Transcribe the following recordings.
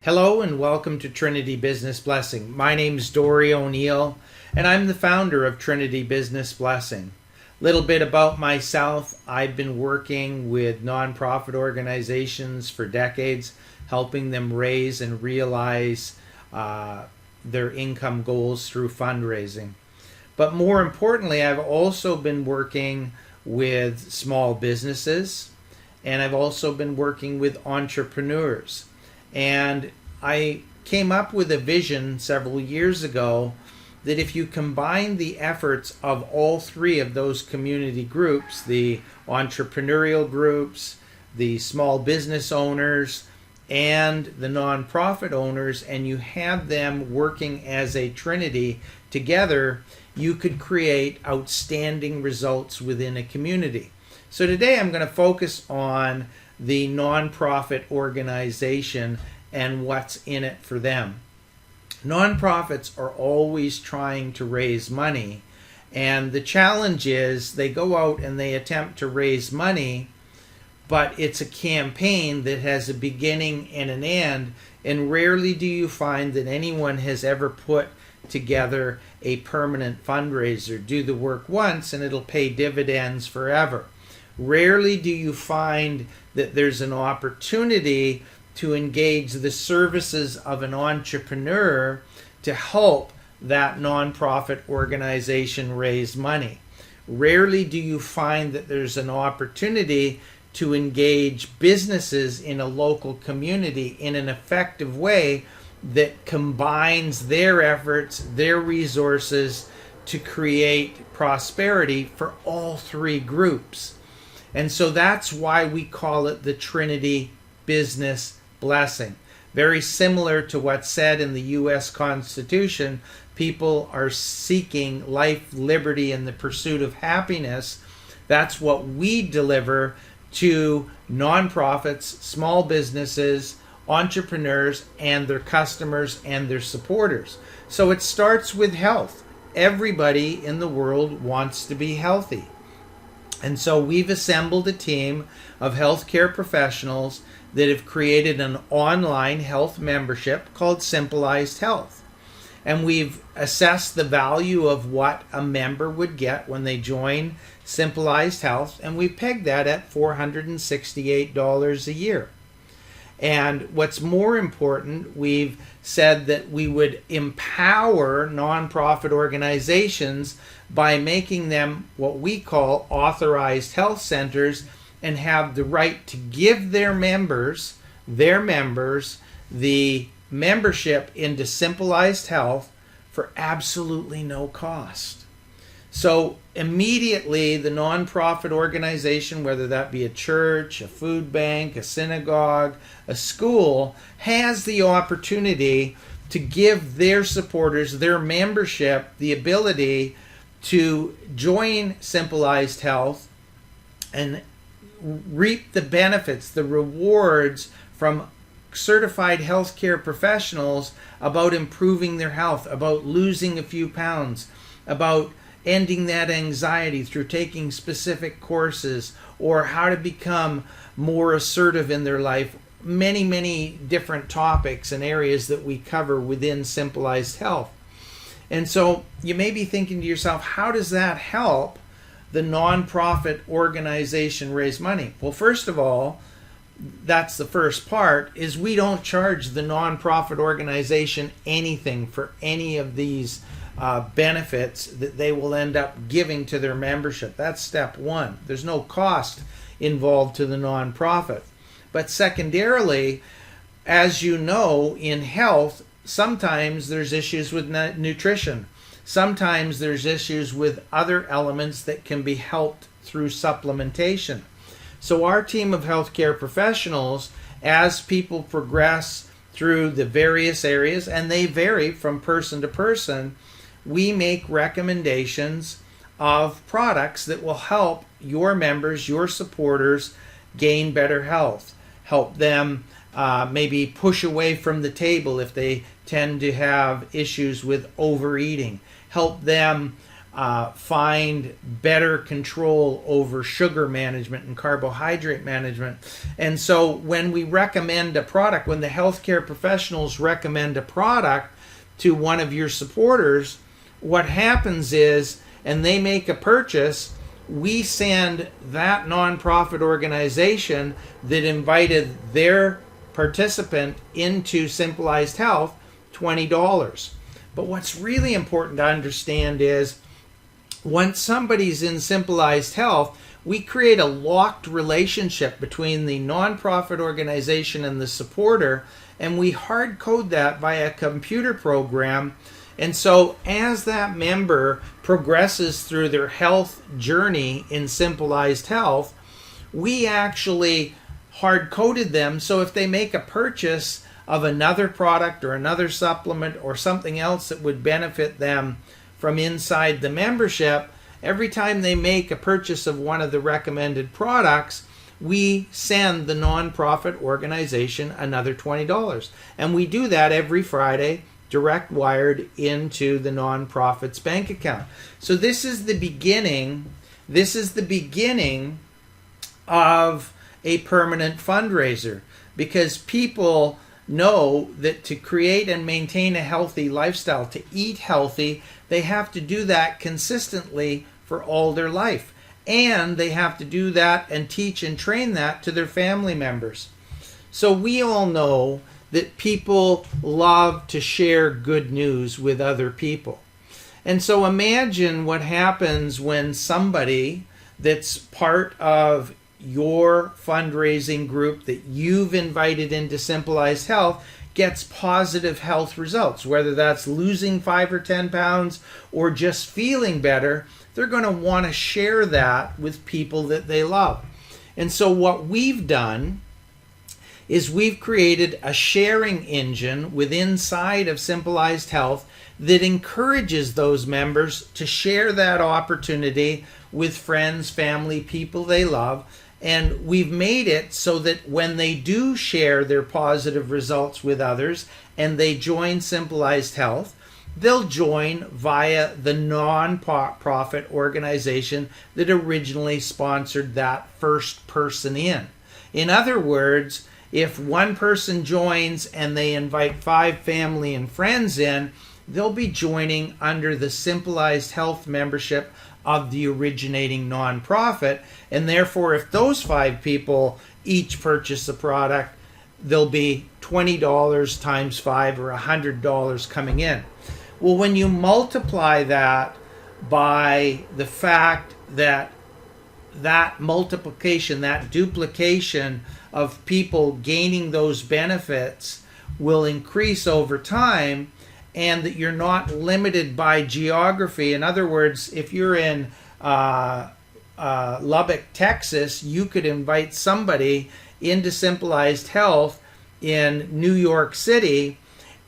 Hello and welcome to Trinity Business Blessing. My name is Dori O'Neill and I'm the founder of Trinity Business Blessing. Little bit about myself. I've been working with nonprofit organizations for decades, helping them raise and realize their income goals through fundraising. But more importantly, I've also been working with small businesses and I've also been working with entrepreneurs. And I came up with a vision several years ago that if you combine the efforts of all three of those community groups, the entrepreneurial groups, the small business owners, and the nonprofit owners, and you had them working as a trinity together, you could create outstanding results within a community. So today I'm going to focus on the nonprofit organization and what's in it for them. Nonprofits are always trying to raise money, and the challenge is they go out and they attempt to raise money, but it's a campaign that has a beginning and an end, and rarely do you find that anyone has ever put together a permanent fundraiser. Do the work once and it'll pay dividends forever. Rarely do you find that there's an opportunity to engage the services of an entrepreneur to help that nonprofit organization raise money. Rarely do you find that there's an opportunity to engage businesses in a local community in an effective way that combines their efforts, their resources to create prosperity for all three groups. And so that's why we call it the Trinity Business Blessing. Very similar to what's said in the U.S. Constitution, people are seeking life, liberty, and the pursuit of happiness. That's what we deliver to nonprofits, small businesses, entrepreneurs, and their customers and their supporters. So it starts with health. Everybody in the world wants to be healthy. And so we've assembled a team of healthcare professionals that have created an online health membership called Symbolized Health. And we've assessed the value of what a member would get when they join Symbolized Health, and we pegged that at $468 a year. And what's more important, we've said that we would empower nonprofit organizations by making them what we call authorized health centers and have the right to give their members the membership into Symbolized Health for absolutely no cost. So immediately the nonprofit organization, whether that be a church, a food bank, a synagogue, a school, has the opportunity to give their supporters, their membership, the ability to join Symbolized Health and reap the benefits, the rewards from certified healthcare professionals about improving their health, about losing a few pounds, about ending that anxiety through taking specific courses, or how to become more assertive in their life. Many, many different topics and areas that we cover within Symbolized Health. And so you may be thinking to yourself, how does that help the nonprofit organization raise money? Well, first of all, that's the first part, is we don't charge the nonprofit organization anything for any of these benefits that they will end up giving to their membership. That's step one. There's no cost involved to the nonprofit. But secondarily, as you know, in health, sometimes there's issues with nutrition. Sometimes there's issues with other elements that can be helped through supplementation. So our team of healthcare professionals, as people progress through the various areas, and they vary from person to person, we make recommendations of products that will help your members, your supporters, gain better health. Help them maybe push away from the table if they tend to have issues with overeating. Help them find better control over sugar management and carbohydrate management. And so when we recommend a product, when the healthcare professionals recommend a product to one of your supporters, what happens is, and they make a purchase, we send that nonprofit organization that invited their participant into Symbolized Health $20. But what's really important to understand is once somebody's in Symbolized Health, we create a locked relationship between the nonprofit organization and the supporter, and we hard code that via a computer program. And so as that member progresses through their health journey in Symbolized Health, we actually hard-coded them, so if they make a purchase of another product or another supplement or something else that would benefit them from inside the membership, every time they make a purchase of one of the recommended products, we send the nonprofit organization another $20. And we do that every Friday, direct wired into the nonprofit's bank account. So this is the beginning. This is the beginning of a permanent fundraiser, because people know that to create and maintain a healthy lifestyle, to eat healthy, they have to do that consistently for all their life. And they have to do that and teach and train that to their family members. So we all know that people love to share good news with other people. And so imagine what happens when somebody that's part of your fundraising group that you've invited into Symbolized Health gets positive health results, whether that's losing 5 or 10 pounds or just feeling better. They're going to want to share that with people that they love. And so what we've done is we've created a sharing engine within inside of Symbolized Health that encourages those members to share that opportunity with friends, family, people they love. And we've made it so that when they do share their positive results with others and they join Symbolized Health, they'll join via the non-profit organization that originally sponsored that first person in. In other words, if one person joins and they invite 5 family and friends in, they'll be joining under the Symbolized Health membership of the originating nonprofit, and therefore if those 5 people each purchase a product, there'll be $20 times 5 or $100 coming in. Well, when you multiply that by the fact that that multiplication, that duplication of people gaining those benefits will increase over time, and that you're not limited by geography. In other words, if you're in Lubbock, Texas, you could invite somebody into Symbolized Health in New York City,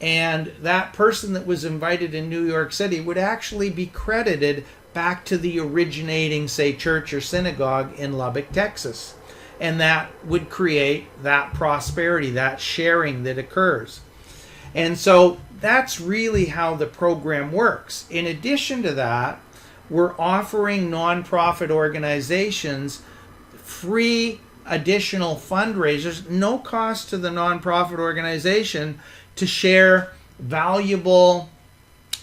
and that person that was invited in New York City would actually be credited back to the originating, say, church or synagogue in Lubbock, Texas. And that would create that prosperity, that sharing that occurs. And so that's really how the program works. In addition to that, we're offering nonprofit organizations free additional fundraisers, no cost to the nonprofit organization, to share valuable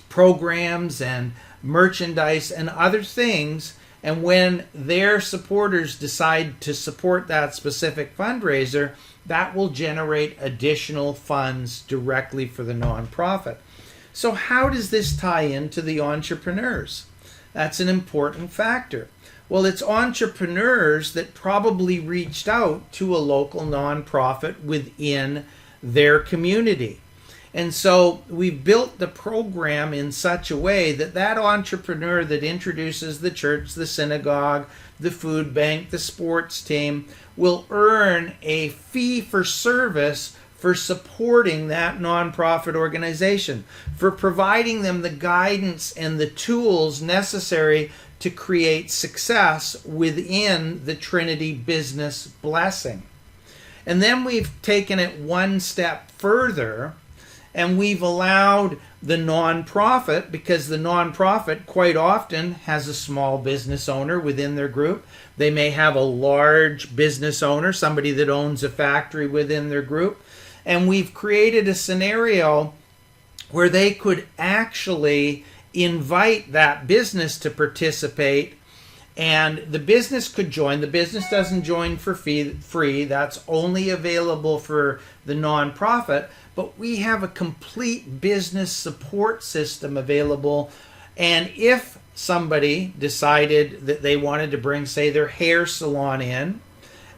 programs and merchandise and other things. And when their supporters decide to support that specific fundraiser, that will generate additional funds directly for the nonprofit. So how does this tie into the entrepreneurs? That's an important factor. Well, it's entrepreneurs that probably reached out to a local nonprofit within their community. And so we built the program in such a way that that entrepreneur that introduces the church, the synagogue, the food bank, the sports team will earn a fee for service for supporting that nonprofit organization, for providing them the guidance and the tools necessary to create success within the Trinity Business Blessing. And then we've taken it one step further, And we've allowed the nonprofit, because the nonprofit quite often has a small business owner within their group. They may have a large business owner, somebody that owns a factory within their group. And we've created a scenario where they could actually invite that business to participate, and the business could join. The business doesn't join for free. That's only available for the nonprofit. But we have a complete business support system available. And if somebody decided that they wanted to bring, say, their hair salon in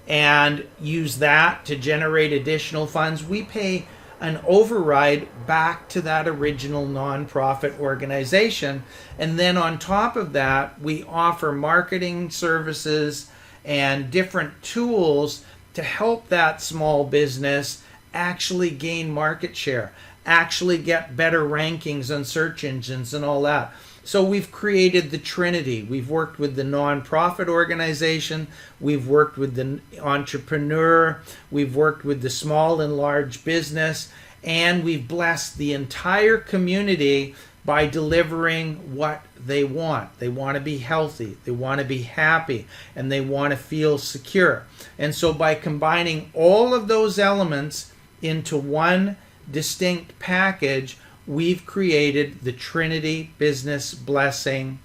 and use that to generate additional funds, we pay an override back to that original nonprofit organization. And then on top of that, we offer marketing services and different tools to help that small business actually gain market share, actually get better rankings on search engines and all that. So we've created the Trinity. We've worked with the nonprofit organization, we've worked with the entrepreneur, we've worked with the small and large business, and we've blessed the entire community by delivering what they want. They want to be healthy, they want to be happy, and they want to feel secure. And so by combining all of those elements into one distinct package, we've created the Trinity Business Blessing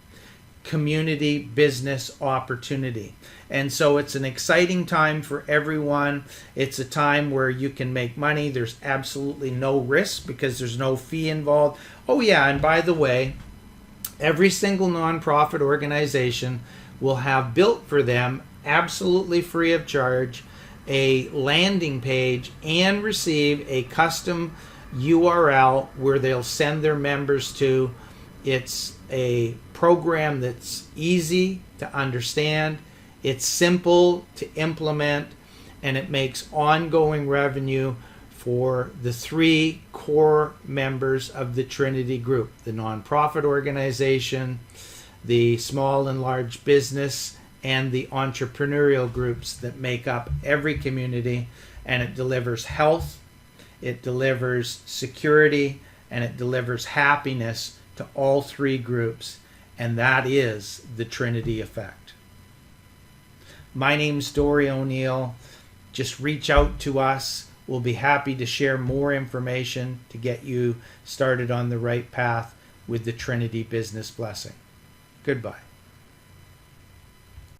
community business opportunity. And so it's an exciting time for everyone. It's a time where you can make money. There's absolutely no risk because there's no fee involved. Oh yeah, and by the way, every single nonprofit organization will have built for them, absolutely free of charge, a landing page and receive a custom URL where they'll send their members to. It's a program that's easy to understand, it's simple to implement, and it makes ongoing revenue for the three core members of the Trinity Group: the nonprofit organization, the small and large business, and the entrepreneurial groups that make up every community. And it delivers health, it delivers security, and it delivers happiness to all three groups. And that is the Trinity effect. My name's Dori O'Neill. Just reach out to us. We'll be happy to share more information to get you started on the right path with the Trinity Business Blessing. Goodbye.